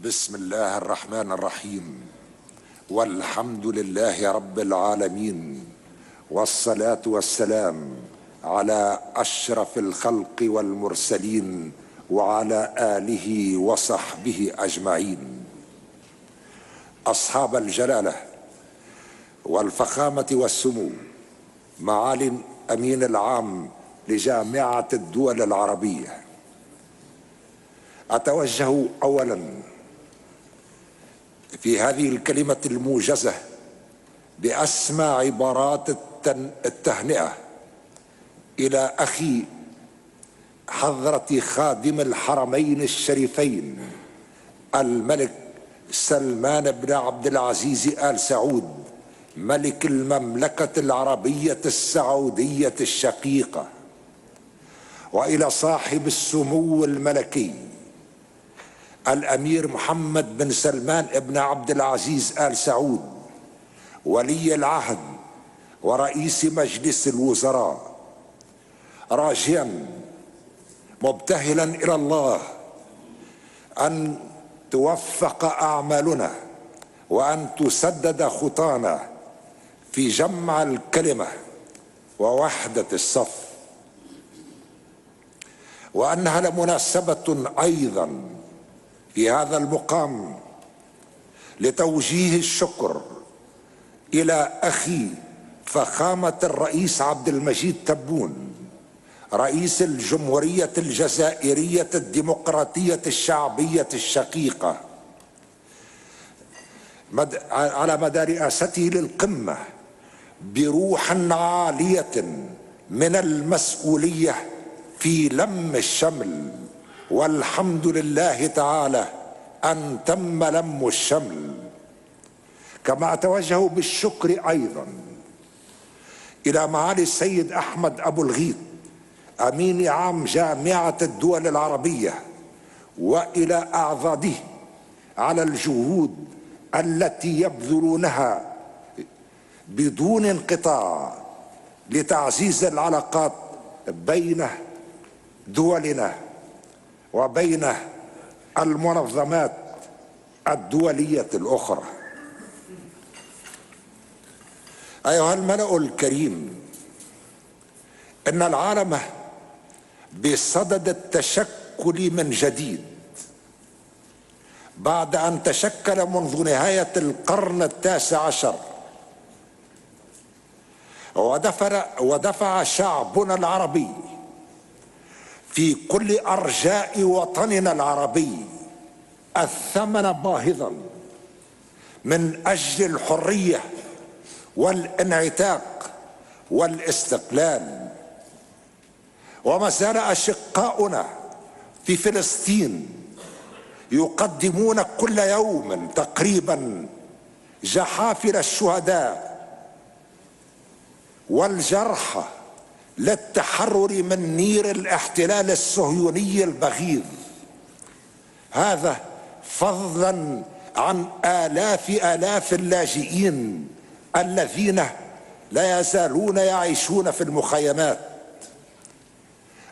بسم الله الرحمن الرحيم، والحمد لله رب العالمين، والصلاة والسلام على أشرف الخلق والمرسلين وعلى آله وصحبه أجمعين. أصحاب الجلالة والفخامة والسمو، معالي الأمين العام لجامعة الدول العربية، أتوجه أولا في هذه الكلمة الموجزة بأسمى عبارات التهنئة إلى أخي حضرة خادم الحرمين الشريفين الملك سلمان بن عبد العزيز آل سعود، ملك المملكة العربية السعودية الشقيقة، وإلى صاحب السمو الملكي الأمير محمد بن سلمان بن عبد العزيز آل سعود، ولي العهد ورئيس مجلس الوزراء، راجيا مبتهلا إلى الله أن توفق أعمالنا وأن تسدد خطانا في جمع الكلمة ووحدة الصف، وأنها لمناسبة أيضا في هذا المقام لتوجيه الشكر إلى أخي فخامة الرئيس عبد المجيد تبون، رئيس الجمهورية الجزائرية الديمقراطية الشعبية الشقيقة، على مدى رئاسته للقمة بروح عالية من المسؤولية في لم الشمل، والحمد لله تعالى أن تم لم الشمل. كما أتوجه بالشكر أيضا إلى معالي السيد أحمد أبو الغيط أمين عام جامعة الدول العربية، وإلى أعضاده على الجهود التي يبذلونها بدون انقطاع لتعزيز العلاقات بين دولنا وبين المنظمات الدولية الأخرى. أيها الملأ الكريم، إن العالم بصدد التشكل من جديد بعد أن تشكل منذ نهاية القرن التاسع عشر، ودفع شعبنا العربي في كل أرجاء وطننا العربي الثمن باهظا من أجل الحرية والانعتاق والاستقلال. وما زال أشقاؤنا في فلسطين يقدمون كل يوم تقريبا جحافل الشهداء والجرحى للتحرر من نير الاحتلال الصهيوني البغيض، هذا فضلا عن آلاف اللاجئين الذين لا يزالون يعيشون في المخيمات.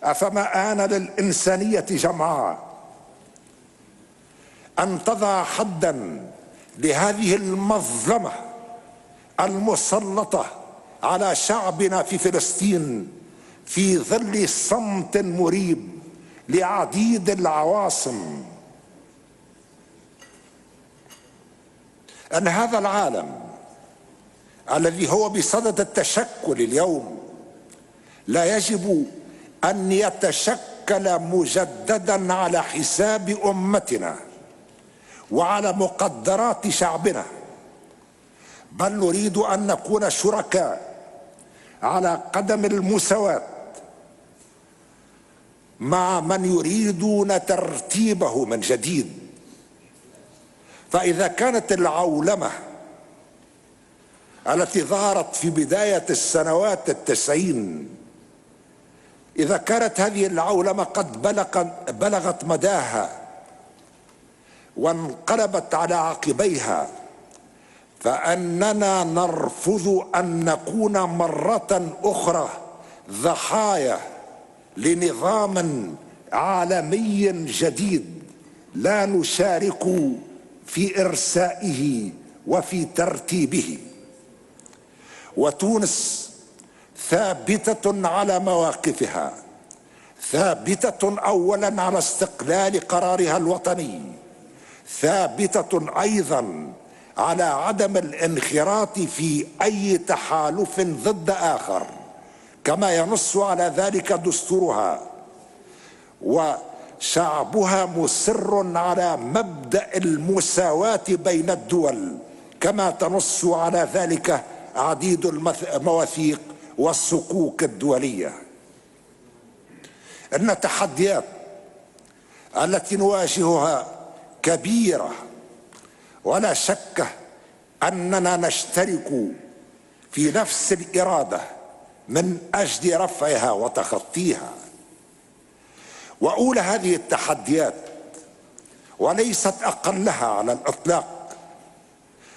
أفما آن للإنسانية جمعاء أن تضع حدا لهذه المظلمة المسلطة على شعبنا في فلسطين في ظل صمت مريب لعديد العواصم؟ أن هذا العالم الذي هو بصدد التشكل اليوم لا يجب أن يتشكل مجددا على حساب أمتنا وعلى مقدرات شعبنا، بل نريد أن نكون شركاء على قدم المساواة مع من يريدون ترتيبه من جديد. فإذا كانت العولمة التي ظهرت في بداية السنوات التسعين، إذا كانت هذه العولمة قد بلغت مداها وانقلبت على عقبيها، فأننا نرفض أن نكون مرة أخرى ضحايا لنظام عالمي جديد لا نشارك في إرسائه وفي ترتيبه. وتونس ثابتة على مواقفها، ثابتة أولا على استقلال قرارها الوطني، ثابتة أيضا على عدم الانخراط في أي تحالف ضد آخر كما ينص على ذلك دستورها، وشعبها مصر على مبدأ المساواة بين الدول كما تنص على ذلك عديد المواثيق والصكوك الدولية. إن التحديات التي نواجهها كبيرة، ولا شك أننا نشترك في نفس الإرادة من أجل رفعها وتخطيها. وأولى هذه التحديات وليست أقلها على الإطلاق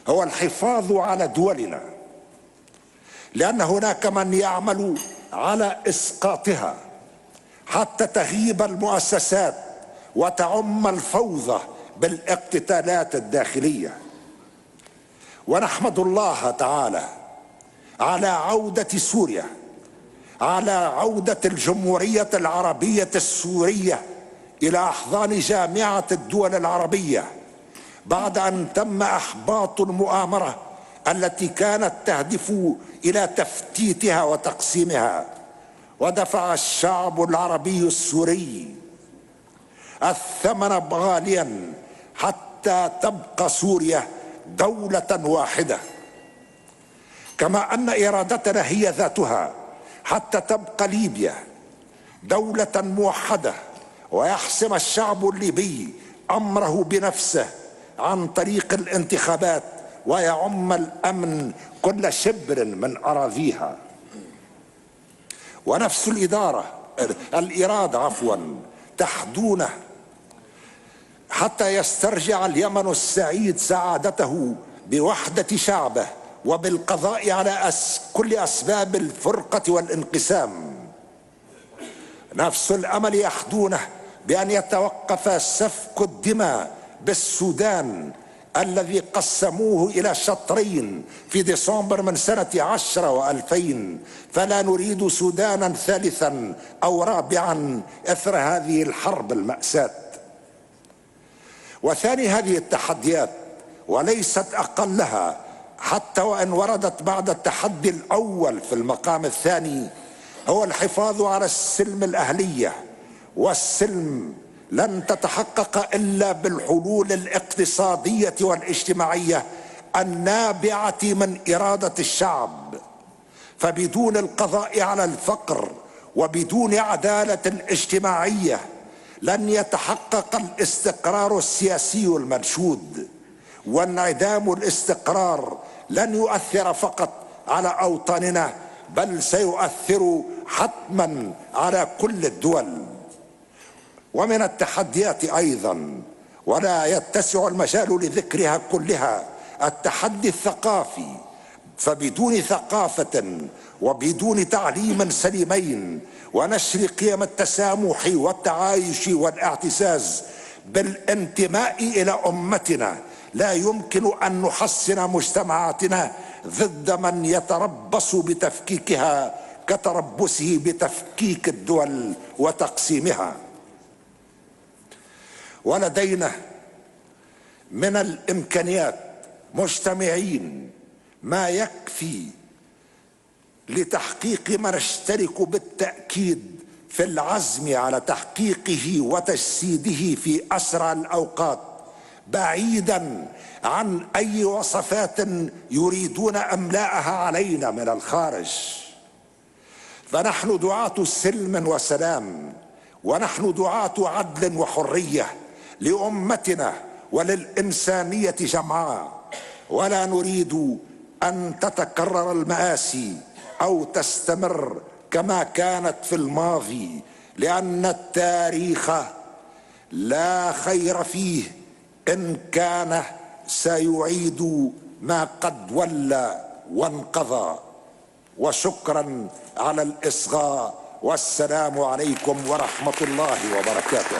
هو الحفاظ على دولنا، لأن هناك من يعمل على إسقاطها حتى تغيب المؤسسات وتعم الفوضى بالاقتتالات الداخلية. ونحمد الله تعالى على عودة سوريا، على عودة الجمهورية العربية السورية إلى أحضان جامعة الدول العربية بعد أن تم إحباط المؤامرة التي كانت تهدف إلى تفتيتها وتقسيمها. ودفع الشعب العربي السوري الثمن غاليا حتى تبقى سوريا دولة واحدة، كما أن إرادتنا هي ذاتها حتى تبقى ليبيا دولة موحدة، ويحسم الشعب الليبي أمره بنفسه عن طريق الانتخابات، ويعم الأمن كل شبر من أراضيها. ونفس الإرادة تحدونه حتى يسترجع اليمن السعيد سعادته بوحدة شعبه وبالقضاء على كل أسباب الفرقة والانقسام. نفس الأمل يحدونه بأن يتوقف سفك الدماء بالسودان الذي قسموه إلى شطرين في ديسمبر من سنة 10 و2000، فلا نريد سودانا ثالثا أو رابعا إثر هذه الحرب المأساة. وثاني هذه التحديات وليست أقلها، حتى وإن وردت بعد التحدي الأول في المقام الثاني، هو الحفاظ على السلم الأهلية. والسلم لن تتحقق إلا بالحلول الاقتصادية والاجتماعية النابعة من إرادة الشعب، فبدون القضاء على الفقر وبدون عدالة اجتماعية لن يتحقق الاستقرار السياسي المنشود. وانعدام الاستقرار لن يؤثر فقط على أوطاننا، بل سيؤثر حتما على كل الدول. ومن التحديات أيضا، ولا يتسع المجال لذكرها كلها، التحدي الثقافي. فبدون ثقافة وبدون تعليم سليمين ونشر قيم التسامح والتعايش والاعتزاز بالانتماء إلى أمتنا لا يمكن أن نحسن مجتمعاتنا ضد من يتربص بتفكيكها كتربصه بتفكيك الدول وتقسيمها. ولدينا من الإمكانيات مجتمعين ما يكفي لتحقيق ما نشترك بالتأكيد في العزم على تحقيقه وتجسيده في أسرع الأوقات، بعيدا عن أي وصفات يريدون إملاءها علينا من الخارج. فنحن دعاة سلم وسلام، ونحن دعاة عدل وحرية لأمتنا وللإنسانية جمعاء، ولا نريد أن تتكرر المآسي أو تستمر كما كانت في الماضي، لأن التاريخ لا خير فيه إن كان سيعيد ما قد ولى وانقضى. وشكرا على الإصغاء، والسلام عليكم ورحمة الله وبركاته.